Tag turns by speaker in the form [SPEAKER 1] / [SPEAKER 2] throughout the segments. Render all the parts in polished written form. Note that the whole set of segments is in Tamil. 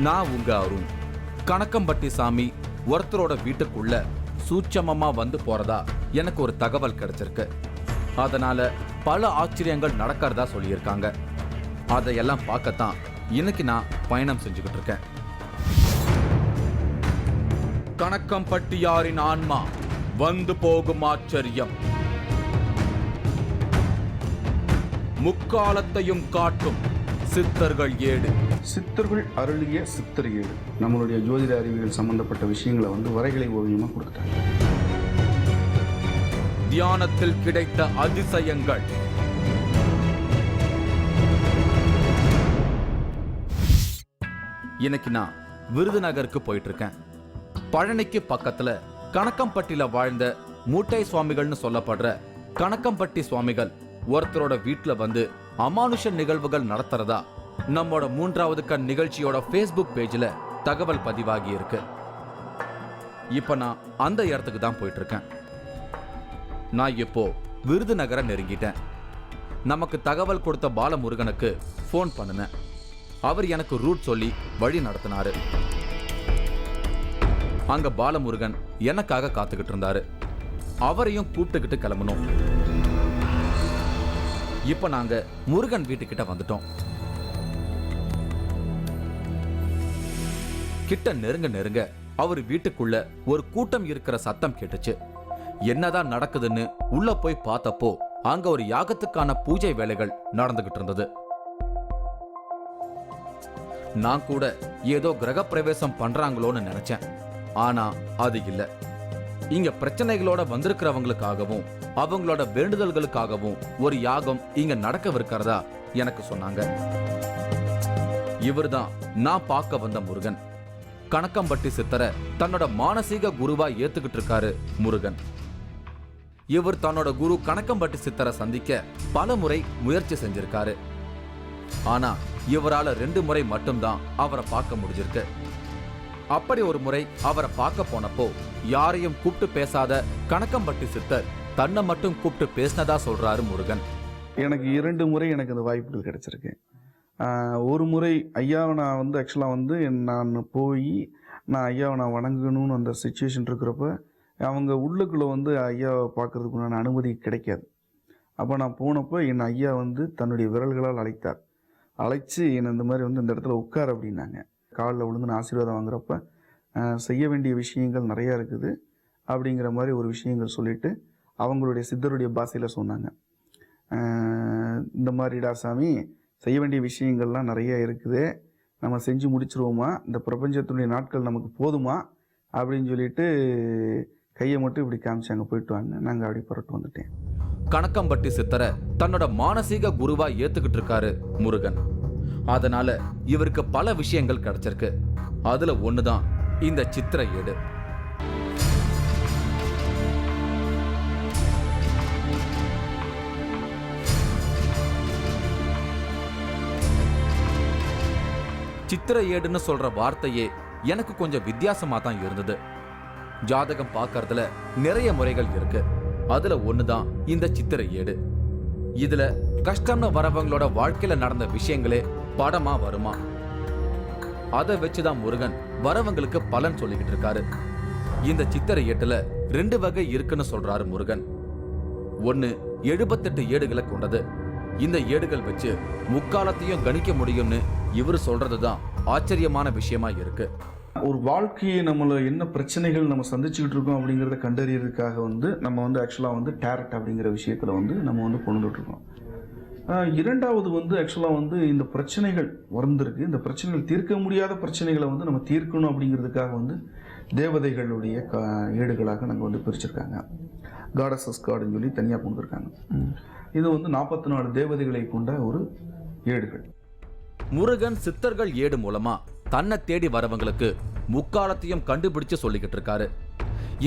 [SPEAKER 1] நான் உங்க அருண். கணக்கம்பட்டி சாமி ஒருத்தரோட வீட்டுக்குள்ள சூட்சமமா வந்து போறதா எனக்கு ஒரு தகவல் கிடைச்சிருக்கு. அதனால பல ஆச்சரியங்கள் நடக்கிறதா சொல்லியிருக்காங்க. அதையெல்லாம் பார்க்கத்தான் இன்னைக்கு நான் பயணம் செஞ்சுக்கிட்டு இருக்கேன். கணக்கம்பட்டியாரின் ஆன்மா வந்து போகும் ஆச்சரியம், முக்காலத்தையும் காட்டும் சித்தர்கள் ஏடு.
[SPEAKER 2] சித்தர்கள் அருளிய சித்தர் ஏடு. நம்மளுடைய ஜோதிட அறிவியல் சம்பந்தப்பட்ட விஷயங்களை வரைகளை ஓவியமாக கொடுத்துட்டாங்க.
[SPEAKER 1] தியானத்தில் கிடைத்த அதிசயங்கள், இன்னைக்கு நான் விருதுநகருக்கு போயிட்டு இருக்கேன். பழனிக்கு பக்கத்துல கணக்கம்பட்டியில வாழ்ந்த மூட்டை சுவாமிகள்னு சொல்லப்படுற கணக்கம்பட்டி சுவாமிகள் ஒருத்தரோட வீட்டுல வந்து அமானுஷ நிகழ்வுகள் நடத்துறதா நம்மோட 3வது கண் நிகழ்ச்சியோட Facebook பேஜ்ல தகவல் பதிவாகி இருக்கு. இப்ப நான் அந்த இடத்துக்கு தான் போயிட்டு இருக்கேன். நான் இப்போ விருதுநகரை நெருங்கிட்டேன். நமக்கு தகவல் கொடுத்த பாலமுருகனுக்கு ஃபோன் பண்ணினேன். அவர் எனக்கு ரூட் சொல்லி வழி நடத்தினாரு. அங்க பாலமுருகன் எனக்காக காத்துக்கிட்டு இருந்தாரு. அவரையும் கூப்பிட்டுக்கிட்டு கிளம்பணும். இப்ப நாங்க முருகன் வீட்டுக்கிட்ட வந்துட்டோம். கிட்ட நெருங்க நெருங்க அவர் வீட்டுக்குள்ள ஒரு கூட்டம் இருக்கிற சத்தம் கேட்டுச்சு. என்னதான் நடக்குதுன்னு உள்ள போய் பார்த்தப்போ அங்க ஒரு யாகத்துக்கான பூஜை வேலைகள் நடந்துகிட்டு இருந்தது. நான் கூட ஏதோ கிரக பிரவேசம் பண்றாங்களோன்னு நினைச்சேன். ஆனா அது இல்ல. இங்க பிரச்சனைகளோட வந்திருக்கிறவங்களுக்காகவும் அவங்களோட வேண்டுதல்களுக்காகவும் ஒரு யாகம் இங்க நடக்கவிருக்கிறதா எனக்கு சொன்னாங்க. இவர்தான் நான் பார்க்க வந்த முருகன். கணக்கம்பட்டி சித்தரை தன்னோட மானசீக குருவா ஏத்துக்கிட்டு இருக்காரு முருகன். இவர் தன்னோட குரு கணக்கம்பட்டி சித்தரை சந்திக்க பல முறை முயற்சி செஞ்சிருக்காரு. ஆனா இவரால 2 முறை மட்டும்தான் அவரை பார்க்க முடிஞ்சிருக்கு. அப்படி ஒரு முறை அவரை பார்க்க போனப்போ யாரையும் கூப்பிட்டு பேசாத கணக்கம்பட்டி சித்தர் தன்னை மட்டும் கூப்பிட்டு பேசினதா சொல்றாரு முருகன்.
[SPEAKER 2] எனக்கு 2 முறை எனக்கு அந்த வாய்ப்புகள் கிடைச்சிருக்கு. ஒரு முறை ஐயாவை நான் ஆக்சுவலாக நான் போய் நான் ஐயாவை நான் வணங்கணும்னு அந்த சுச்சுவேஷன் இருக்கிறப்ப அவங்க உள்ளுக்குள்ளே ஐயாவை பார்க்கறதுக்குண்டான அனுமதி கிடைக்காது. அப்போ நான் போனப்போ என் ஐயா தன்னுடைய விரல்களால் அழைச்சி என்னை இந்த மாதிரி இந்த இடத்துல உட்கார் அப்படின்னாங்க. காலில் விழுந்து நான் ஆசீர்வாதம் வாங்குறப்ப செய்ய வேண்டிய விஷயங்கள் நிறையா இருக்குது அப்படிங்கிற மாதிரி ஒரு விஷயங்கள் சொல்லிவிட்டு அவங்களுடைய சித்தருடைய பாஷையில் சொன்னாங்க. இந்த மாதிரிடா சாமி, செய்ய வேண்டிய விஷயங்கள்லாம் நிறையா இருக்குது, நம்ம செஞ்சு முடிச்சிருவோமா, இந்த பிரபஞ்சத்துடைய நாட்கள் நமக்கு போதுமா அப்படின்னு சொல்லிட்டு கையை மட்டும் இப்படி காமிச்சாங்க. போயிட்டு வாங்க. நாங்கள் அப்படி புறட்டு வந்துட்டேன்.
[SPEAKER 1] கணக்கம்பட்டி சித்தரை தன்னோட மானசீக குருவா ஏத்துக்கிட்டு இருக்காரு முருகன். அதனால இவருக்கு பல விஷயங்கள் கிடைச்சிருக்கு. அதுல ஒண்ணுதான் இந்த சித்திர ஏடு. சித்திர ஏடுன்னு சொல்ற வார்த்தையே எனக்கு கொஞ்சம் வித்தியாசமா தான் இருந்தது. ஜாதகம் பார்க்கறதுல நிறைய முறைகள் இருக்கு. அதுல ஒண்ணுதான் இந்த சித்திர ஏடு. இதுல கஷ்டம்னு வரவங்களோட வாழ்க்கையில நடந்த விஷயங்களே படமா வருமா. அதை வச்சுதான் முருகன் வரவங்களுக்கு பலன் சொல்லிக்கிட்டு இருக்காரு. இந்த சித்திர ஏட்டுல 2 வகை இருக்குன்னு சொல்றாரு முருகன். ஒன்னு 78 ஏடுகளை கொண்டது. இந்த ஏடுகள் வச்சு முக்காலத்தையும் கணிக்க முடியும்னு இவர் சொல்றதுதான் ஆச்சரியமான விஷயமா இருக்கு.
[SPEAKER 2] ஒரு வாழ்க்கையை நம்மள என்ன பிரச்சனைகள் நம்ம சந்திச்சுக்கிட்டு இருக்கோம் அப்படிங்கிறத கண்டறியறதுக்காக நம்ம ஆக்சுவலாக டேரட் அப்படிங்கிற விஷயத்தில் நம்ம கொண்டுட்டு இருக்கோம். இரண்டாவது ஆக்சுவலாக இந்த பிரச்சனைகள் வந்திருக்கு. இந்த பிரச்சனைகள் தீர்க்க முடியாத பிரச்சனைகளை நம்ம தீர்க்கணும் அப்படிங்கிறதுக்காக தேவதைகளுடைய ஏடுகளாக நாங்கள் பிரிச்சிருக்காங்க. காடஸஸ் கார்டுன்னு சொல்லி தனியாக கொண்டு இருக்காங்க. இது 44 தேவதைகளை கொண்ட ஒரு ஏடுகள்.
[SPEAKER 1] முருகன் சித்தர்கள் ஏடு மூலமா தன்னை தேடி வரவங்களுக்கு முக்காலத்தையும் கண்டுபிடிச்சு சொல்லிக்கிட்டு இருக்காரு.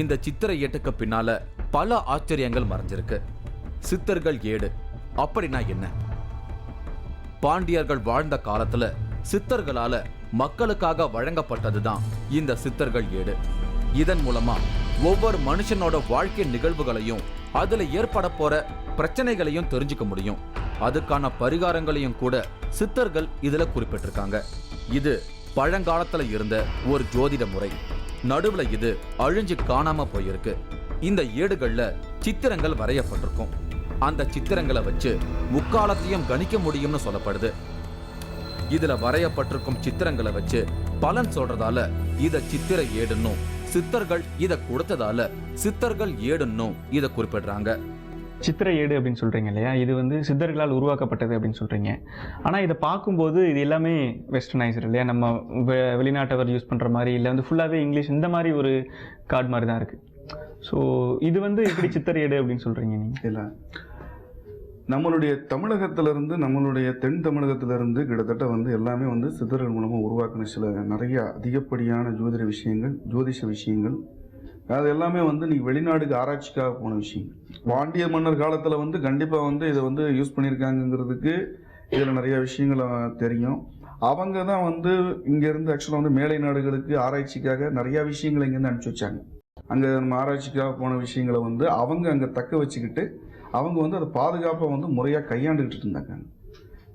[SPEAKER 1] இந்த சித்திர ஏட்டுக்கு பின்னால பல ஆச்சரியங்கள் மறைஞ்சிருக்கு. சித்தர்கள் ஏடு அப்படின்னா என்ன? பாண்டியர்கள் வாழ்ந்த காலத்துல சித்தர்களால மக்களுக்காக வழங்கப்பட்டதுதான் இந்த சித்தர்கள் ஏடு. இதன் மூலமா ஒவ்வொரு மனுஷனோட வாழ்க்கை நிகழ்வுகளையும் அதுல ஏற்பட போற பிரச்சனைகளையும் தெரிஞ்சுக்க முடியும். அதுக்கான பரிகாரங்களையும் கூட சித்தர்கள் இதுல குறிப்பிட்டிருக்காங்க. இது பழங்காலத்துல இருந்த ஒரு ஜோதிட முறை. நடுவுல இது அழிஞ்சு காணாம போயிருக்கு. இந்த ஏடுகள்ல சித்திரங்கள் வரையப்பட்டிருக்கும். அந்த சித்திரங்களை வச்சு முக்காலத்தையும் கணிக்க முடியும்னு சொல்லப்படுது. இதுல வரையப்பட்டிருக்கும் சித்திரங்களை வச்சு பலன் சொல்றதால இத சித்திர ஏடுன்னும், சித்தர்கள் இத கொடுத்ததால சித்தர்கள் ஏடுன்னும் இத குறிப்பிடுறாங்க.
[SPEAKER 3] சித்திர ஏடு அப்படின்னு சொல்கிறீங்க இல்லையா, இது வந்து சித்தர்களால் உருவாக்கப்பட்டது அப்படின்னு சொல்கிறீங்க. ஆனால் இதை பார்க்கும்போது இது எல்லாமே வெஸ்டர்னைஸ்டு இல்லையா, நம்ம வெளிநாட்டவர் யூஸ் பண்ணுற மாதிரி இல்லை, வந்து ஃபுல்லாகவே இங்கிலீஷ் இந்த மாதிரி ஒரு கார்டு மாதிரி தான் இருக்குது. ஸோ இது வந்து எப்படி சித்திர ஏடு அப்படின்னு சொல்கிறீங்க நீங்கள்?
[SPEAKER 2] இல்லை, நம்மளுடைய தமிழகத்திலிருந்து, நம்மளுடைய தென் தமிழகத்திலிருந்து கிட்டத்தட்ட வந்து எல்லாமே வந்து சித்தர்கள் மூலமாக உருவாக்கின சில நிறைய அதிகப்படியான ஜோதிட விஷயங்கள், ஜோதிஷ விஷயங்கள், அது எல்லாமே வந்து நீ வெளிநாடுக்கு ஆராய்ச்சிக்காக போன விஷயம். பாண்டிய மன்னர் காலத்தில் வந்து கண்டிப்பாக வந்து இதை வந்து யூஸ் பண்ணியிருக்காங்கிறதுக்கு இதில் நிறைய விஷயங்கள் தெரியும். அவங்க தான் வந்து இங்கேருந்து ஆக்சுவலாக வந்து மேலை நாடுகளுக்கு ஆராய்ச்சிக்காக நிறையா விஷயங்களை இங்கேருந்து அனுப்பிச்சி வச்சாங்க. அங்கே நம்ம ஆராய்ச்சிக்காக போன விஷயங்களை வந்து அவங்க அங்கே தக்க வச்சுக்கிட்டு அவங்க வந்து அதை பாதுகாப்பாக வந்து முறையாக கையாண்டுக்கிட்டு இருந்தாங்க.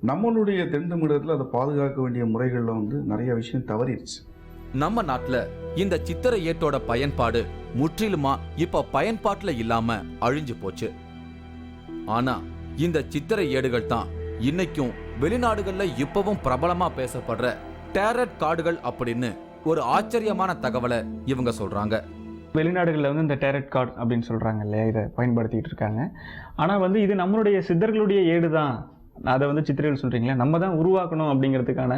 [SPEAKER 2] நம்மளுடைய தென் தமிழகத்தில் அதை பாதுகாக்க வேண்டிய முறைகளில் வந்து நிறைய விஷயம் தவறிடுச்சு.
[SPEAKER 1] நம்ம நாட்டுல இந்த சித்திர ஏட்டோட பயன்பாடு முற்றிலுமா இப்ப பயன்பாட்டுல இல்லாம அழிஞ்சு போச்சு. ஆனா இந்த சித்திர ஏடுகள் தான் இன்னைக்கும் வெளிநாடுகள்ல இப்பவும் பிரபலமா பேசப்படுற டேரட் கார்டுகள் அப்படின்னு ஒரு ஆச்சரியமான தகவலை இவங்க சொல்றாங்க.
[SPEAKER 3] வெளிநாடுகளில் வந்து இந்த டேரட் கார்டு அப்படின்னு சொல்கிறாங்க இல்லையா, இதை பயன்படுத்திகிட்டு இருக்காங்க. ஆனால் வந்து இது நம்மளுடைய சித்தர்களுடைய ஏடு தான், அதை வந்து சித்திரைகள் சொல்கிறீங்களா, நம்ம தான் உருவாக்கணும் அப்படிங்கிறதுக்கான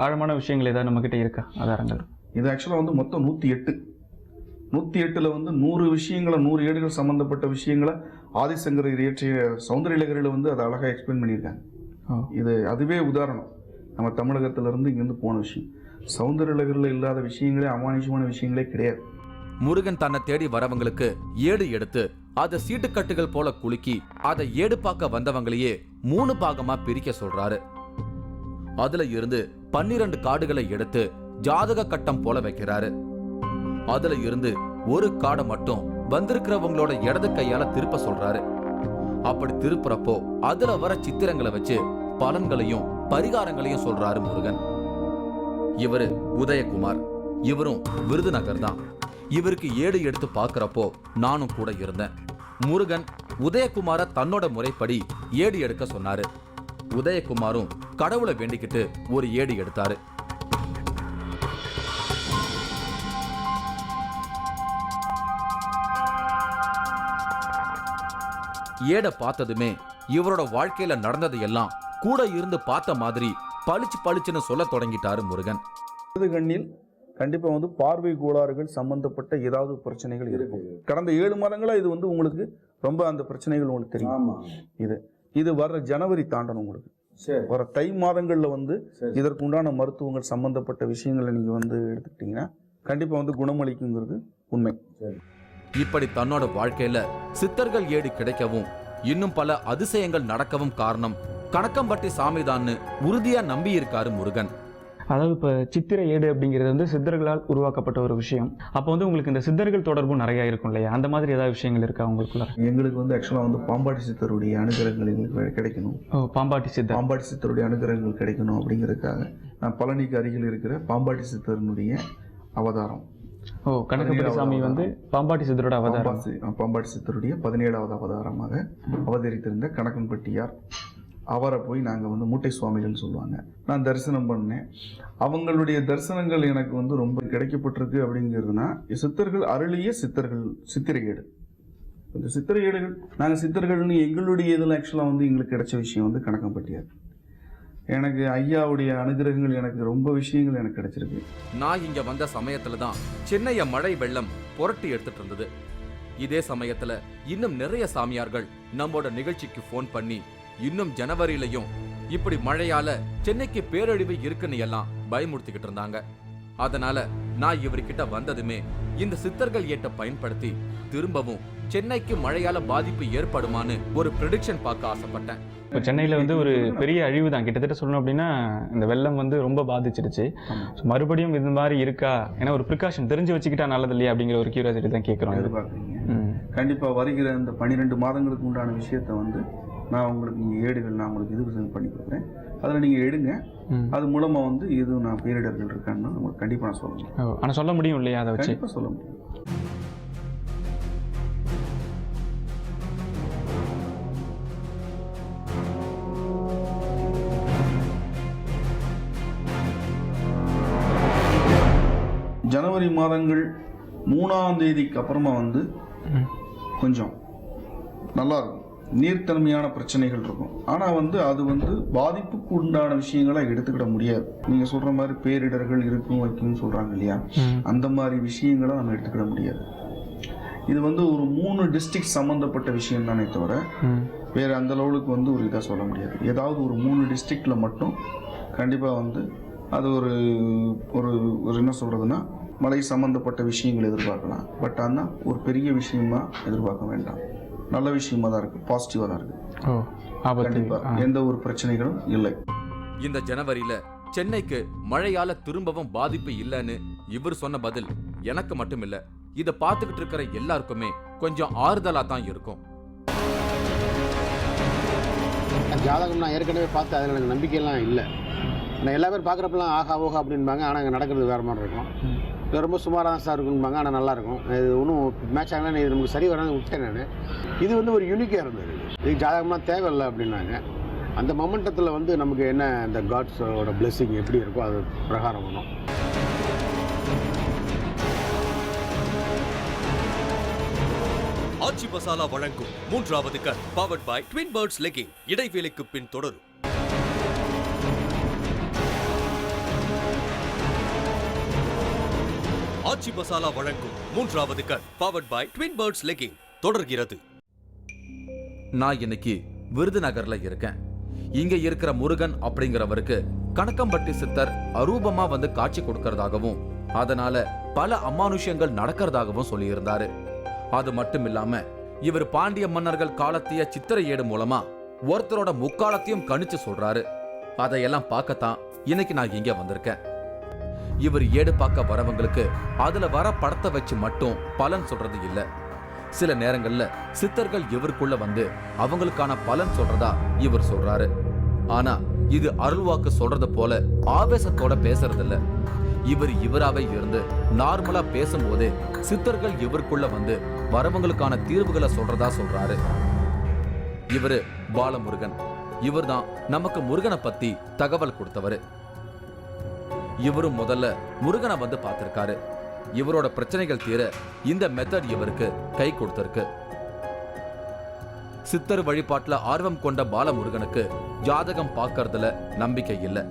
[SPEAKER 3] ஆழமான விஷயங்கள் ஏதாவது நம்மக்கிட்ட இருக்கா ஆதாரங்கள்?
[SPEAKER 2] இது ஆக்சுவலாக வந்து மொத்தம் 108 வந்து 100 விஷயங்களை, 100 ஏடுகள் சம்மந்தப்பட்ட விஷயங்களை ஆதிசங்கரர் இயற்றிய சௌந்தரலகரியில் வந்து அதை அழகாக எக்ஸ்பிளைன் பண்ணியிருக்காங்க. இது அதுவே உதாரணம். நம்ம தமிழகத்திலிருந்து இங்கேருந்து போன விஷயம், சௌந்தரலகரில் இல்லாத விஷயங்களே, அமானுஷமான விஷயங்களே கிடையாது.
[SPEAKER 1] முருகன் தன்னை தேடி வரவங்களுக்கு ஏடு எடுத்து அதை சீட்டுக்கட்டுகள் போல குலுக்கி அதை ஏடு பார்க்க வந்தவங்களையே 3 பாகமா பிரிக்க சொல்றாரு. அதுல இருந்து 12 கார்டுகளை எடுத்து ஜாதக கட்டம் போல வைக்கிறாரு. அதுல இருந்து ஒரு கார்டை மட்டும் வந்திருக்கிறவங்களோட இடது கையால திருப்ப சொல்றாரு. அப்படி திருப்புறப்போ அதுல வர சித்திரங்களை வச்சு பலன்களையும் பரிகாரங்களையும் சொல்றாரு முருகன். இவரு உதயகுமார், இவரும் விருதுநகர் தான். இவருக்கு ஏடு எடுத்து பார்க்கிறப்போ நானும் கூட இருந்தேன். முருகன் உதயகுமார தன்னோட முறைப்படி ஏடு எடுக்க சொன்னாரு. உதயகுமாரும் கடவுளை வேண்டிக்கிட்டு ஒரு ஏடு எடுத்தாரு. ஏட பார்த்ததுமே இவரோட வாழ்க்கையில நடந்தது எல்லாம் கூட இருந்து பார்த்த மாதிரி பளிச்சு பளிச்சுன்னு சொல்ல தொடங்கிட்டாரு முருகன்.
[SPEAKER 2] கண்ணில் கண்டிப்பா வந்து பார்வை கோளாறுகள் சம்பந்தப்பட்ட ஏதாவது பிரச்சனைகள் இருக்கும். கடந்த 7 மாதங்களா இது வந்து உங்களுக்கு ரொம்ப அந்த பிரச்சனைகள் உங்களுக்கு தெரியும். இது வர்ற ஜனவரி தாண்டணும் உங்களுக்கு. வர தை மாதங்கள்ல வந்து இதற்கு உண்டான மருத்துவங்கள் சம்பந்தப்பட்ட விஷயங்களை நீங்க வந்து எடுத்துக்கிட்டீங்கன்னா கண்டிப்பா வந்து குணமளிக்குங்கிறது உண்மை.
[SPEAKER 1] இப்படி தன்னோட வாழ்க்கையில சித்தர்கள் ஏடு கிடைக்கவும் இன்னும் பல அதிசயங்கள் நடக்கவும் காரணம் கணக்கம்பட்டி சாமிதான்னு உறுதியா நம்பி இருக்காரு முருகன்.
[SPEAKER 3] அதாவது இப்போ சித்திர ஏடு அப்படிங்கிறது வந்து சித்தர்களால் உருவாக்கப்பட்ட ஒரு விஷயம். அப்போ வந்து உங்களுக்கு இந்த சித்தர்கள் தொடர்பும் நிறையா இருக்கும் இல்லையா, அந்த மாதிரி ஏதாவது விஷயங்கள் இருக்கா உங்களுக்குள்ள?
[SPEAKER 2] எங்களுக்கு வந்து ஆக்சுவலாக வந்து பாம்பாட்டி சித்தருடைய அனுகிரகங்கள் எங்களுக்கு கிடைக்கணும்.
[SPEAKER 3] பாம்பாட்டி
[SPEAKER 2] சித்தருடைய அனுகிரகங்கள் கிடைக்கணும் அப்படிங்கிறதுக்காக நான் பழனிக்கு அருகில் இருக்கிற பாம்பாட்டி சித்தருடைய அவதாரம்.
[SPEAKER 3] கணக்கம்பட்டி சாமி வந்து பாம்பாட்டி சித்தரோட அவதாரம்.
[SPEAKER 2] பாம்பாட்டி சித்தருடைய 17வது அவதாரமாக அவதரித்திருந்த கணக்கம்பட்டியார், அவரை போய் நாங்கள் வந்து மூட்டை சுவாமிகள்னு சொல்லுவாங்க, நான் தரிசனம் பண்ணேன். அவங்களுடைய தரிசனங்கள் எனக்கு வந்து ரொம்ப கிடைக்கப்பட்டிருக்கு. அப்படிங்கிறதுனா சித்தர்கள் அருளிய சித்திரை ஏடு. இந்த சித்திரை ஏடுகள் நாங்கள் சித்தர்கள்னு எங்களுடைய இதில் ஆக்சுவலாக வந்து எங்களுக்கு கிடைச்ச விஷயம் வந்து கணக்கம்பட்டியார். எனக்கு ஐயாவுடைய அனுகிரகங்கள், எனக்கு ரொம்ப விஷயங்கள் எனக்கு கிடைச்சிருக்கு.
[SPEAKER 1] நான் இங்க வந்த சமயத்துல தான் சென்னைய மழை வெள்ளம் புரட்டி எடுத்துட்டு இருந்தது. இதே சமயத்துல இன்னும் நிறைய சாமியார்கள் நம்மோட நிகழ்ச்சிக்கு போன் பண்ணி இன்னும் ஜனவரியிலையும் இப்படி மழையால சென்னைக்கு பேரழிவு இருக்குன்னு எல்லாம் பயமுறுத்திக்கிட்டு இருந்தாங்க. அதனால நான் இவர்கிட்ட வந்ததுமே இந்த சித்தர்கள் ஏட்டை பயன்படுத்தி திரும்பவும் சென்னைக்கு மழையால பாதிப்பு ஏற்படுமான்னு ஒரு ப்ரெடிக்ஷன் பார்க்க ஆசைப்பட்டேன்.
[SPEAKER 3] இப்போ சென்னையில் வந்து ஒரு பெரிய அழிவு தான் கிட்டத்தட்ட சொல்லணும் அப்படின்னா, இந்த வெள்ளம் வந்து ரொம்ப பாதிச்சிருச்சு. ஸோ மறுபடியும் இது மாதிரி இருக்கா, ஏன்னா ஒரு ப்ரிகாஷன் தெரிஞ்சு வச்சுக்கிட்டா நல்லது இல்லையா அப்படிங்கிற ஒரு கியூரியாசிட்டி தான் கேட்குறோம்.
[SPEAKER 2] கண்டிப்பாக வருகிற இந்த 12 மாதங்களுக்கு உண்டான விஷயத்த வந்து நான் உங்களுக்கு இங்கே ஏடுகள் நான் உங்களுக்கு இது பண்ணி கொடுக்குறேன். அதில் நீங்கள் எடுங்க. அது மூலமாக வந்து எதுவும் நான் பேரிடர்கள் இருக்கான்னு உங்களுக்கு கண்டிப்பாக நான் சொல்ல முடியும்.
[SPEAKER 3] ஆனால் சொல்ல முடியும் இல்லையா? அதை வச்சு
[SPEAKER 2] கண்டிப்பாக சொல்ல முடியும். ஜனவரி மாதங்கள் 3ஆம் தேதிக்கு அப்புறமா வந்து கொஞ்சம் நல்லா இருக்கும். நீர்த்தன்மையான பிரச்சனைகள் இருக்கும். ஆனால் வந்து அது வந்து பாதிப்புக்கு உண்டான விஷயங்களை எடுத்துக்கிட முடியாது. நீங்கள் சொல்கிற மாதிரி பேரிடர்கள் இருக்கும் வைக்கும்னு சொல்கிறாங்க இல்லையா, அந்த மாதிரி விஷயங்களை நம்ம எடுத்துக்கிட முடியாது. இது வந்து ஒரு 3 டிஸ்ட்ரிக்ட் சம்மந்தப்பட்ட விஷயம் தானே தவிர வேறு அந்த லெவலுக்கு வந்து ஒரு இதாக சொல்ல முடியாது. ஏதாவது ஒரு 3 டிஸ்ட்ரிக்டில் மட்டும் கண்டிப்பாக வந்து அது ஒரு ஒரு ஒரு என்ன சொல்கிறதுனா மழை சம்மந்தப்பட்ட விஷயங்கள் எதிர்பார்க்கலாம். பட் ஆனால் ஒரு பெரிய விஷயமா எதிர்பார்க்க வேண்டாம். நல்ல விஷயமா தான் இருக்குது, பாசிட்டிவாக தான் இருக்குது. கண்டிப்பாக எந்த ஒரு பிரச்சனைகளும் இல்லை.
[SPEAKER 1] இந்த ஜனவரியில சென்னைக்கு மழையால திரும்பவும் பாதிப்பு இல்லைன்னு இவர் சொன்ன பதில் எனக்கு மட்டும் இல்ல, இதை பார்த்துக்கிட்டு இருக்கிற எல்லாருக்குமே கொஞ்சம் ஆறுதலா தான் இருக்கும்.
[SPEAKER 4] ஜாதகம் நான் ஏற்கனவே பார்த்து அதில் எனக்கு நம்பிக்கையெல்லாம் இல்லை. நான் எல்லா பேரும் பார்க்குறப்பெல்லாம் ஆகா ஓகா அப்படின்பாங்க. ஆனால் அங்கே நடக்கிறது வேறு மாதிரி இருக்கும். இது ரொம்ப சுமாராக தான் சார் இருக்குன்பாங்க. ஆனால் நல்லாயிருக்கும். இது ஒன்றும் மேட்ச் ஆகலாம், இது நமக்கு சரி வராது விட்டேன் நான். இது வந்து ஒரு யூனிக்காக இருந்தது. இது ஜாதகம்லாம் தேவையில்லை அப்படின்னாங்க. அந்த மொமெண்டத்தில் வந்து நமக்கு என்ன இந்த காட்ஸோட பிளெஸிங் எப்படி இருக்கோ அது பிரகாரம் வரும்.
[SPEAKER 5] ஆச்சி மசாலா வழங்கும் 3வது cut powered by Twin Birds legging. இடைவேளைக்கு பின் தொடரும். ஆச்சி மசாலா வழங்கும் 3வது cut powered by Twin Birds legging தொடர்கிறது.
[SPEAKER 1] நான் இன்னைக்கு விருதுநகர்ல இருக்கேன். இங்க இருக்கிற முருகன் அப்படிங்கிறவருக்கு கணக்கம்பட்டி சித்தர் அரூபமா வந்து காட்சி கொடுக்கறதாகவும் அதனால பல அமானுஷ்யங்கள் நடக்கிறதாகவும் சொல்லியிருந்தாரு. அது மட்டும் இல்லாம இவர் பாண்டிய மன்னர்கள் காலத்திய சித்திரை ஏடு மூலமா ஒருத்தரோட முக்காலத்தையும் கணிச்சு சொல்றாரு. அதையெல்லாம் பார்க்கத்தான் இன்னைக்கு நான் இங்க வந்திருக்கேன். இவர் ஏடு பார்க்க வரவங்களுக்கு அதுல வர படத்தை வச்சு மட்டும் பலன் சொல்றது இல்ல. சில நேரங்கள்ல சித்தர்கள் இவருக்குள்ள வந்து அவங்களுக்கான பலன் சொல்றதா இவர் சொல்றாரு. ஆனா இது அருள்வாக்கு சொல்றது போல ஆவேசத்தோட பேசுறது இல்ல. இவர் இவராவே இருந்து நார்மலா பேசும்போதே சித்தர்கள் இவருக்குள்ள வந்து வரவங்களுக்கான தீர்வுகளை சொல்றதா சொல்றாரு. இவரு பாலமுருகன். இவர் தான் நமக்கு முருகனை பத்தி தகவல் கொடுத்தவரு. இவரும் முதல்ல முருகனை வந்து பார்த்திருக்காரு. இவரோட பிரச்சனைகள் தீர இந்த மெத்தட் இவருக்கு கை கொடுத்திருக்கு. சித்தர் வழிபாட்டுல ஆர்வம் கொண்ட பாலமுருகனுக்கு ஜாதகம் பார்க்கறதுல நம்பிக்கை இல்லை.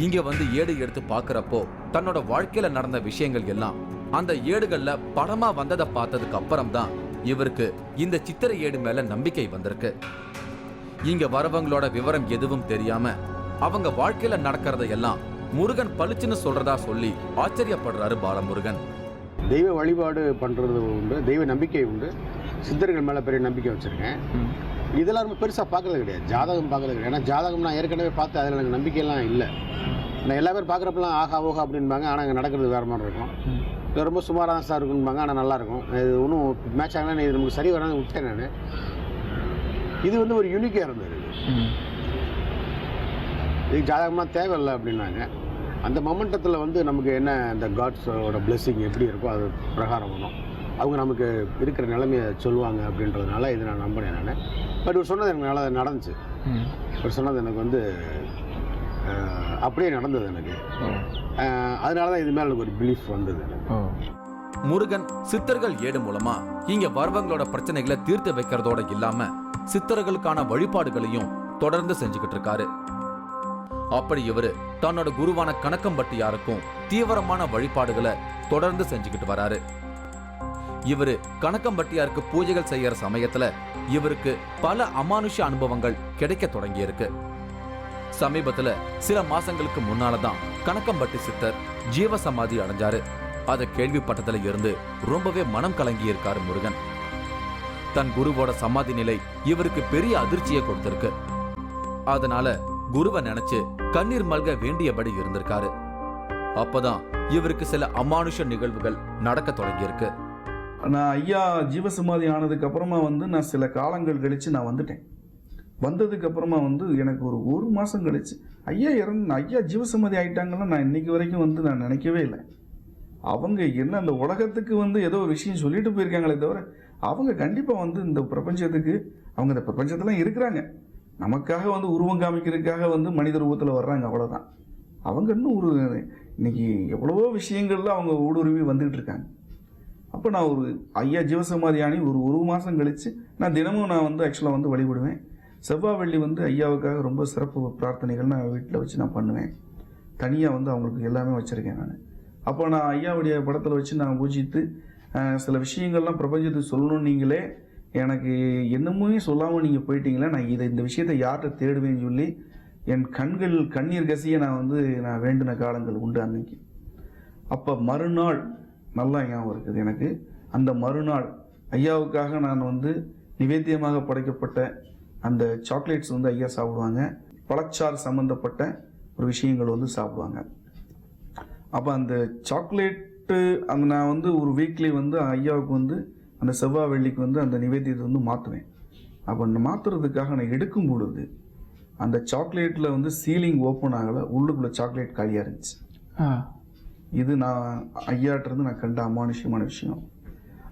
[SPEAKER 1] இங்க வந்து ஏடு எடுத்து பார்க்கறப்போ தன்னோட வாழ்க்கையில நடந்த விஷயங்கள் எல்லாம் அந்த ஏடுகள்ல படமா வந்ததை பார்த்ததுக்கு அப்புறம் தான் இவருக்கு இந்த சித்திரை ஏடு மேல நம்பிக்கை வந்திருக்கு. இங்க வரவங்களோட விவரம் எதுவும் தெரியாம அவங்க வாழ்க்கையில நடக்கிறதையெல்லாம் முருகன் பளிச்சுன்னு சொல்றதா சொல்லி ஆச்சரியப்படுறாரு பாலமுருகன்.
[SPEAKER 4] தெய்வ வழிபாடு பண்ணுறது உண்டு, தெய்வ நம்பிக்கை உண்டு. சித்தர்கள் மேலே பெரிய நம்பிக்கை வச்சுருக்கேன். இதெல்லாம் ரொம்ப பெருசாக பார்க்கறது கிடையாது. ஜாதகம் பார்க்கறது கிடையாது. ஏன்னா ஜாதகம் நான் ஏற்கனவே பார்த்து அதில் எனக்கு நம்பிக்கையெல்லாம் இல்லை. நான் எல்லா பேரும் பார்க்குறப்பெல்லாம் ஆகா ஓகா அப்படின்பாங்க. ஆனால் அங்கே நடக்கிறது வேறு மாதிரி இருக்கும். இது ரொம்ப சுமாராக தான் சார் இருக்குன்பாங்க. ஆனால் நல்லாயிருக்கும். இது ஒன்றும் மேட்ச் ஆகலாம், இது நமக்கு சரி வராது விட்டேன் நான். இது வந்து ஒரு யூனிக்காக இருந்தது. இது ஜாதகம்லாம் தேவையில்லை அப்படின்னாங்க. அந்த மொமெண்டத்தில் வந்து நமக்கு என்ன இந்த காட்ஸோட பிளெஸிங் எப்படி இருக்கோ அது பிரகாரம் வரும். அவங்க நமக்கு இருக்கிற நிலைமையை சொல்லுவாங்க அப்படின்றதுனால இதை நான் நம்பினேன் நான். பட் இவர் சொன்னது எனக்கு நல்லா நடந்துச்சு. இவர் சொன்னது எனக்கு வந்து அப்படியே நடந்தது எனக்கு. அதனால தான் இது மேலே எனக்கு ஒரு பிலீஃப் வந்தது.
[SPEAKER 1] முருகன் சித்தர்கள் ஏடு மூலமா இங்க வரவங்களோட பிரச்சனைகளை தீர்த்து வைக்கிறதோட இல்லாம சித்தர்களுக்கான வழிபாடுகளையும் தொடர்ந்து செஞ்சுக்கிட்டு இருக்காரு. அப்படி இவரு தன்னோட குருவான கணக்கம்பட்டியாருக்கும் தீவிரமான வழிபாடுகளை தொடர்ந்து செஞ்சுக்கிட்டு வராரு. இவரு கணக்கம்பட்டியாருக்கு பூஜைகள் செய்யற சமயத்துல இவருக்கு பல அமானுஷ அனுபவங்கள் கிடைக்க தொடங்கி இருக்கு. சமீபத்துல சில மாசங்களுக்கு முன்னாலதான் கணக்கம்பட்டி சித்தர் ஜீவசமாதி அடைஞ்சாரு. அதை கேள்விப்பட்டதுல இருந்து ரொம்பவே மனம் கலங்கி இருக்காரு முருகன். தன் குருவோட சமாதி நிலை இவருக்கு பெரிய அதிர்ச்சியை கொடுத்திருக்கு. அதனால குருவை நினைச்சு கண்ணீர் மல்க வேண்டியபடி இருந்திருக்காரு. அப்பதான் இவருக்கு சில அமானுஷ நிகழ்வுகள் நடக்க தொடங்கியிருக்கு.
[SPEAKER 2] நான் ஐயா ஜீவசமாதி ஆனதுக்கு அப்புறமா வந்து நான் சில காலங்கள் கழித்து நான் வந்துட்டேன். வந்ததுக்கு அப்புறமா வந்து எனக்கு ஒரு மாதம் கழிச்சு ஐயா ஜீவசமாதி ஆகிட்டாங்கன்னா நான் இன்னைக்கு வரைக்கும் வந்து நான் நினைக்கவே இல்லை. அவங்க என்ன அந்த உலகத்துக்கு வந்து ஏதோ ஒரு விஷயம் சொல்லிட்டு போயிருக்காங்களே தவிர அவங்க கண்டிப்பாக வந்து இந்த பிரபஞ்சத்துக்கு அவங்க இந்த பிரபஞ்சத்தில் இருக்கிறாங்க. நமக்காக வந்து உருவம் காமிக்கிறதுக்காக வந்து மனித ரூபத்தில் வர்றாங்க, அவ்வளோதான். அவங்க இன்னும் இன்னைக்கு எவ்வளவோ விஷயங்கள்ல அவங்க ஊடுருவி வந்துகிட்டு இருக்காங்க. அப்போ நான் ஐயா ஜீவசமாதியானி ஒரு மாதம் கழித்து நான் தினமும் நான் வந்து ஆக்சுவலாக வந்து வழிபடுவேன். செவ்வாய் வெள்ளி வந்து ஐயாவுக்காக ரொம்ப சிறப்பு பிரார்த்தனைகள் நான் வீட்டில் வச்சு நான் பண்ணுவேன். தனியாக வந்து அவங்களுக்கு எல்லாமே வச்சுருக்கேன் நான். அப்போ நான் ஐயாவுடைய படத்தில் வச்சு நான் பூஜித்து சில விஷயங்கள்லாம் பிரபஞ்சத்துக்கு சொல்லணும். நீங்களே எனக்கு என்னமுமே சொல்லாமல் நீங்கள் போயிட்டீங்களே, நான் இந்த விஷயத்தை யார்கிட்ட தேடுவேன்னு சொல்லி என் கண்ணீர் கசிய நான் வேண்டின காலங்கள் உண்டு அன்னைக்கு. அப்போ மறுநாள் நல்லா ஞாபகம் இருக்குது எனக்கு. அந்த மறுநாள் ஐயாவுக்காக நான் வந்து நிவேத்தியமாக படைக்கப்பட்ட அந்த சாக்லேட்ஸ் வந்து ஐயா சாப்பிடுவாங்க. பழச்சாறு சம்மந்தப்பட்ட ஒரு விஷயங்கள் வந்து சாப்பிடுவாங்க. அப்போ அந்த சாக்லேட்டு நான் வந்து ஒரு வீக்லி வந்து ஐயாவுக்கு வந்து அந்த செவ்வாய் வெள்ளிக்கு வந்து அந்த நிவேத்தியத்தை வந்து மாற்றுவேன். அப்போ மாற்றுறதுக்காக நான் எடுக்கும் பொழுது அந்த சாக்லேட்டில் வந்து சீலிங் ஓப்பன் ஆகலை, உள்ளுக்குள்ளே சாக்லேட் காலியாக இருந்துச்சு. இது நான் ஐயாட்டிருந்து நான் கண்ட அமானுஷ்யமான விஷயம்.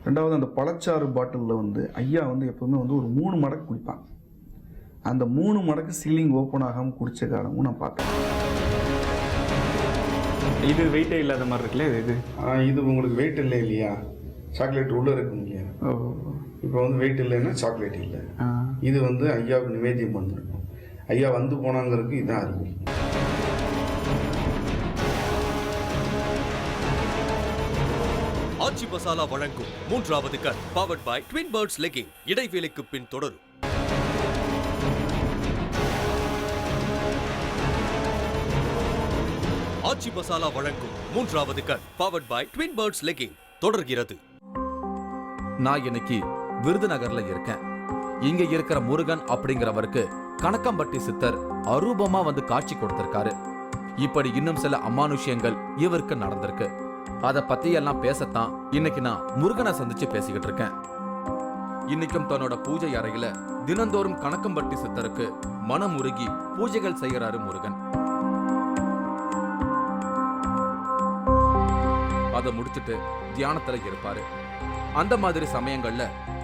[SPEAKER 2] ரெண்டாவது, அந்த பழச்சாறு பாட்டிலில் வந்து ஐயா வந்து எப்போவுமே வந்து ஒரு 3 மடக்கு குடிப்பாங்க. அந்த 3 மடக்கு சீலிங் ஓப்பன் ஆகாமல் குடித்த காலமும் நான் பார்த்தேன்.
[SPEAKER 3] இது வெயிட்டே இல்லாத மாதிரி இருக்குல்ல
[SPEAKER 2] இது உங்களுக்கு வெயிட் இல்லை இல்லையா, சாக்லேட் உள்ளே இருக்கும் இல்லையா. இப்போ வந்து வெயிட் இல்லைன்னா சாக்லேட் இல்லை. இது வந்து ஐயாவுக்கு நிவேத்தியம் பண்ணிருக்கோம். ஐயா வந்து போனாங்கிறதுக்கு இதுதான் அறிவு.
[SPEAKER 5] ஆச்சி மசாலா வழங்கும் 3வது cut powered by Twin Birds legging. இடைவேளைக்கு பின் தொடரும். ஆச்சி மசாலா வழங்கும் 3வது cut powered by Twin Birds legging தொடர்கிறது.
[SPEAKER 1] நான் இன்னைக்கு விருதுநகர்ல இருக்கேன். இங்க இருக்கிற முருகன் அப்படிங்கிறவருக்கு கணக்கம்பட்டி சித்தர் அரூபமா வந்து காட்சி கொடுத்திருக்காரு. இப்படி இன்னும் சில அமானுஷ்யங்கள் இவருக்கு நடந்திருக்கு. அதை பத்தி எல்லாம் பேசத்தான் இன்னைக்கு நான் முருகனை சந்திச்சு பேசிக்கிட்டு இருக்கேன். இன்னைக்கும் தன்னோட பூஜை அறையில தினந்தோறும் கணக்கம்பட்டி சித்தருக்கு மனமுருகி பூஜைகள் செய்யறாரு முருகன். அதை முடிச்சுட்டு தியானத்துல இருப்பாரு. அந்த மாதிரி சமயங்கள்ல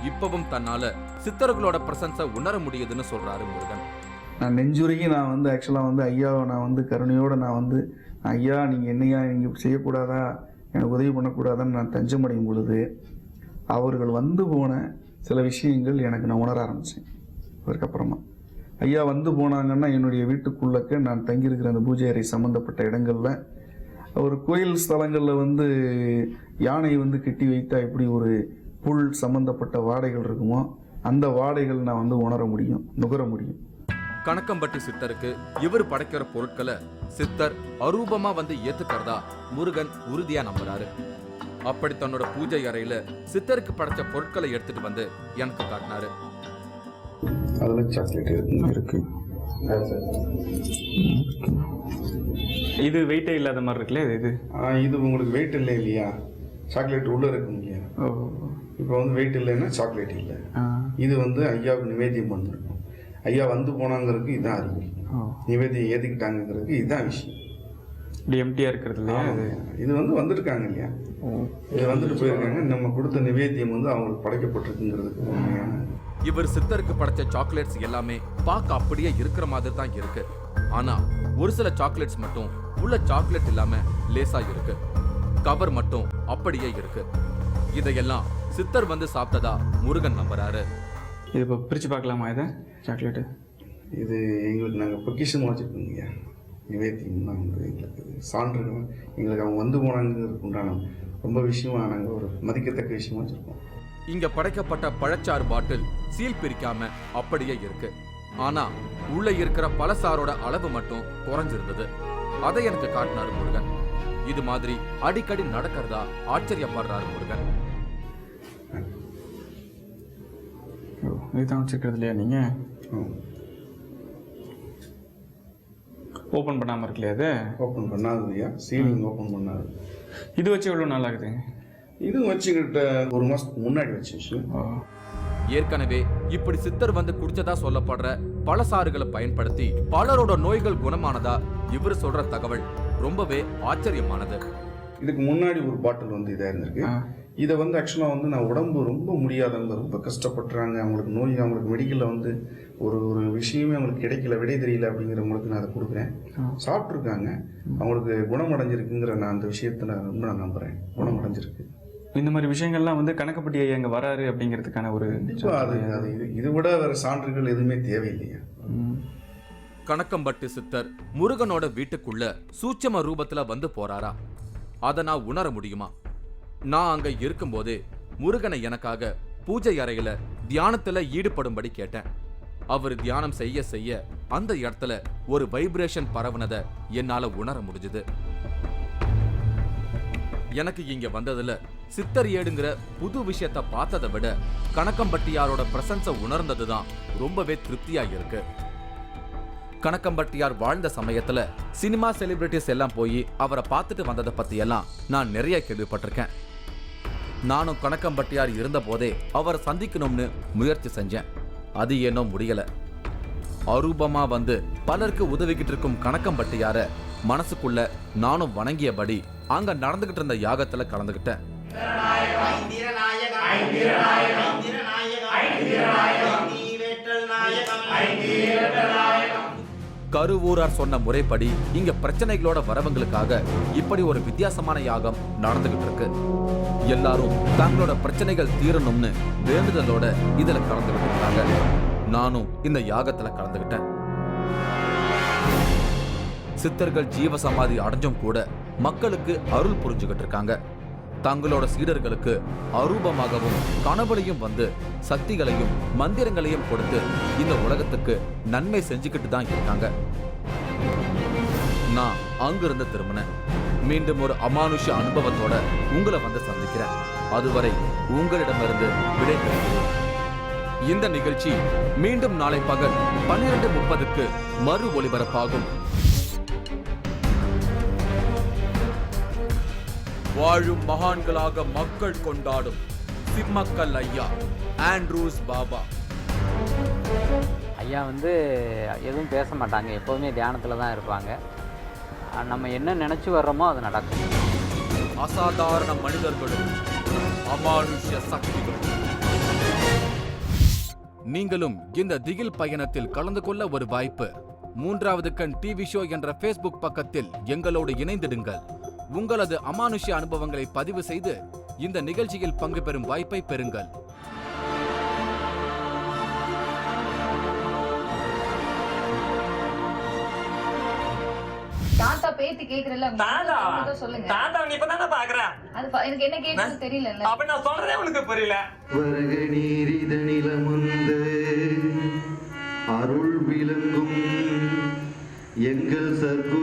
[SPEAKER 1] இப்பவும் தன்னால சித்தர்களோட பிரசன்ஸை உணர முடியுதுன்னு சொல்றாரு முருகன்.
[SPEAKER 2] நான் நெஞ்சுருகி நான் வந்து ஆக்சுவலாக வந்து ஐயாவை நான் வந்து கருணையோடு நான் வந்து ஐயா நீங்கள் என்னையா நீங்கள் இப்படி செய்யக்கூடாதா, எனக்கு உதவி பண்ணக்கூடாதான்னு நான் தஞ்சமடையும் பொழுது அவர்கள் வந்து போன சில விஷயங்கள் எனக்கு நான் உணர ஆரம்பித்தேன். அதுக்கப்புறமா ஐயா வந்து போனாங்கன்னா என்னுடைய வீட்டுக்குள்ளக்க நான் தங்கியிருக்கிற அந்த பூஜை அறை சம்மந்தப்பட்ட இடங்களில் ஒரு கோயில் ஸ்தலங்களில் வந்து யானை வந்து கட்டி வைத்தா எப்படி ஒரு புல் சம்மந்தப்பட்ட வாடைகள் இருக்குமோ அந்த வாடைகள் நான் வந்து உணர முடியும், நுகர முடியும்.
[SPEAKER 1] கணக்கம்பட்டி சித்தருக்கு இவர் படைக்கிற பொருட்களை சித்தர் அரூபமா வந்து ஏத்துக்கிறதா முருகன் உறுதியா நம்புறாரு. அப்படி தன்னோட பூஜை அறையில சித்தருக்கு படைச்ச பொருட்களை எடுத்துட்டு வந்து எனக்கு காட்டினாரு.
[SPEAKER 2] அதுல சாக்லேட் இருக்கு.
[SPEAKER 3] இது வெயிட்டே இல்லாத மாதிரி இருக்குல்ல
[SPEAKER 2] இது உங்களுக்கு வெயிட் இல்லை இல்லையா, சாக்லேட் உள்ள இருக்கும் இல்லையா. இப்போ வந்து வெயிட் இல்லைன்னா சாக்லேட் இல்லை. இது வந்து ஐயாவுக்கு நிவேத்தியம் பண்ணிருக்கோம். ஐயா வந்து போனாங்கிறதுக்கு இதுதான் அறிவு. நிவேதியம் ஏற்றுக்கிட்டாங்கிறதுக்கு இதுதான் விஷயம்.
[SPEAKER 3] இப்படி எம்டியாக இருக்கிறது இல்லையா,
[SPEAKER 2] இது வந்து வந்துருக்காங்க இல்லையா, இது வந்துட்டு போயிருக்காங்க. நம்ம கொடுத்த நிவேத்தியம் வந்து அவங்களுக்கு படைக்கப்பட்டிருக்குங்கிறதுக்கு உண்மையான.
[SPEAKER 1] இவர் சித்தருக்கு படைச்ச சாக்லேட்ஸ் எல்லாமே பார்க்க அப்படியே இருக்கிற மாதிரி தான் இருக்கு. ஆனா ஒரு சில சாக்லேட்ஸ் மட்டும் உள்ள சாக்லேட் இல்லாம லேசா இருக்கு. கவர் மட்டும் அப்படியே இருக்கு. இதையெல்லாம் சித்தர் வந்து சாப்பிட்டதா முருகன் நம்புறாரு.
[SPEAKER 3] இது இப்போ பிரித்து பார்க்கலாமா இதை சாக்லேட்டு?
[SPEAKER 2] இது எங்களுக்கு நாங்கள் பொக்கிஷமாக வச்சுருக்கோங்க. நிவேத்தியம் தான் வந்து எங்களுக்கு சான்றுகள், எங்களுக்கு அவங்க வந்து போனாங்கிறதுக்கு உண்டான ரொம்ப விஷயமாக நாங்கள் ஒரு மதிக்கத்தக்க விஷயமா வச்சுருக்கோம்.
[SPEAKER 1] இங்க படைக்கப்பட்ட பழச்சாறு பாட்டில் சீல் பிரிக்காம அப்படியே இருக்கு. ஆனா உள்ள இருக்கிற பழசாரோட அளவு மட்டும் குறைஞ்சிருந்தது. அதை எனக்கு காட்டினாரு முருகன். இது மாதிரி அடிக்கடி நடக்கிறதா ஆச்சரியப்படுறாரு முருகன்.
[SPEAKER 3] இதுதான் வச்சுக்கிறது இல்லையா நீங்கள்? ஓப்பன் பண்ணாமல் இருக்கலையா? அது
[SPEAKER 2] ஓப்பன் பண்ணாது இல்லையா, சீலிங் ஓப்பன் பண்ணாது.
[SPEAKER 3] இது வச்சு எவ்வளோ நாள் ஆகுதுங்க?
[SPEAKER 2] இது வச்சுக்கிட்ட ஒரு மாதத்துக்கு முன்னாடி வச்சு.
[SPEAKER 1] ஏற்கனவே இப்படி சித்தர் வந்து குடிச்சதா சொல்லப்படுற பழசாறுகளை பயன்படுத்தி பலரோட நோய்கள் குணமானதா இவர் சொல்ற தகவல் ரொம்பவே ஆச்சரியமானது.
[SPEAKER 2] இதுக்கு முன்னாடி ஒரு பாட்டில் வந்து இதாக இருந்திருக்கு. இதை வந்து ஆக்சுவலாக வந்து நான் உடம்பு ரொம்ப முடியாதவங்க, ரொம்ப கஷ்டப்படுறாங்க, அவங்களுக்கு நோய், அவங்களுக்கு மெடிக்கலில் வந்து ஒரு விஷயமே அவங்களுக்கு கிடைக்கல, விடை தெரியல அப்படிங்கிறவங்களுக்கு நான் அதை கொடுக்குறேன். சாப்பிட்ருக்காங்க, அவங்களுக்கு குணமடைஞ்சிருக்குங்கிற நான் அந்த விஷயத்தில் ரொம்ப நான் நம்புகிறேன். குணமடைஞ்சிருக்கு.
[SPEAKER 3] இந்த மாதிரி விஷயங்கள்லாம் வந்து கணக்கம்பட்டி ஐயா இங்கே வராரு அப்படிங்கிறதுக்கான ஒரு
[SPEAKER 2] இதை விட வேறு சான்றுகள் எதுவுமே தேவையில்லையா?
[SPEAKER 1] கணக்கம்பட்டி சித்தர் முருகனோட வீட்டுக்குள்ள சூட்சம ரூபத்துல வந்து போறாரா? அதை நான் உணர முடியுமா? நான் அங்க இருக்கும்போதே முருகனை எனக்காக பூஜை அறையில தியானத்துல ஈடுபடும்படி கேட்டேன். அவர் தியானம் செய்ய செய்ய அந்த இடத்துல ஒரு வைப்ரேஷன் பரவுனதை என்னால உணர முடிஞ்சது. எனக்கு இங்க வந்ததுல சித்தர் ஏடுங்கிற புது விஷயத்த பார்த்ததை விட கணக்கம்பட்டியாரோட பிரசன்ஸை உணர்ந்ததுதான் ரொம்பவே திருப்தியா இருக்கு. கணக்கம்பட்டியார் வாழ்ந்த சமயத்துல சினிமா செலிபிரிட்டிஸ் எல்லாம் போய் அவரை பார்த்துட்டு வந்ததை பத்தி எல்லாம் நான் நிறைய கேள்விப்பட்டிருக்கேன். நானும் கணக்கம்பட்டியார் இருந்த போதே அவரை சந்திக்கணும்னு முயற்சி செஞ்சேன். அது ஏனோ முடியல. அரூபமா வந்து பலருக்கு உதவிக்கிட்டு இருக்கும் கணக்கம்பட்டியார மனசுக்குள்ள நானும் வணங்கியபடி அங்க நடந்துகிட்டு இருந்த யாகத்துல கலந்துகிட்டேன். கருவூரார் சொன்ன முறைப்படி இங்க பிரச்சனைகளோட வரவங்களுக்காக இப்படி ஒரு வித்தியாசமான யாகம் நடந்துகிட்டு இருக்கு. எல்லாரும் தங்களோட பிரச்சனைகள் தீரணும்னு வேண்டுதலோட இதுல கலந்துகிட்டு இருக்காங்க. நானும் இந்த யாகத்துல கலந்துகிட்டேன். சித்தர்கள் ஜீவசமாதி அடைஞ்சும் கூட மக்களுக்கு அருள் புரிஞ்சுகிட்டு இருக்காங்க. தங்களோட சீடர்களுக்கு அரூபமாகவும் கனவுலையும் வந்து சக்திகளையும் மந்திரங்களையும் கொடுத்து இந்த உலகத்துக்கு நன்மை செஞ்சுக்கிட்டு தான் இருக்காங்க. நான் அங்கிருந்து திரும்பினேன். மீண்டும் ஒரு அமானுஷ்ய அனுபவத்தோட உங்களை வந்து சந்திக்கிறேன். அதுவரை உங்களிடமிருந்து விடைபெறுகிறேன். இந்த நிகழ்ச்சி மீண்டும் நாளை பகல் 12:30க்கு மறு ஒளிபரப்பாகும். வாழும் மகான்களாக மக்கள் கொண்டாடும் சிம்மக்கல் ஐயா ஆண்ட்ரூஸ் பாபா.
[SPEAKER 6] ஐயா வந்து எதுவும் பேச மாட்டாங்க, எப்போதுமே தியானத்தில் தான் இருப்பாங்க. நம்ம என்ன நினச்சி வர்றோமோ அது நடக்கும்.
[SPEAKER 1] அசாதாரண மனிதர்களும் அமானுஷ்ய சக்திகளும். நீங்களும் இந்த திகில் பயணத்தில் கலந்து கொள்ள ஒரு வாய்ப்பு. 3வது கண் டிவி ஷோ என்ற Facebook பக்கத்தில் எங்களோடு இணைந்திடுங்கள். உங்களது அமானுஷ்ய அனுபவங்களை பதிவு செய்து இந்த நிகழ்ச்சியில் பங்கு பெறும் வாய்ப்பை பெறுங்கள்.
[SPEAKER 7] தாத்தா பேத்தி கேக்குறல சொல்லுங்க. தாத்தா நீ இப்பதானே பாக்குற. அது எனக்கு என்ன கேக்குறது தெரியல. அப்ப நான் சொல்றதே உனக்கு புரியல.
[SPEAKER 8] வருக நீரிதனிலமுந்து அருள் விளங்கும் எங்கள் சர்க்கு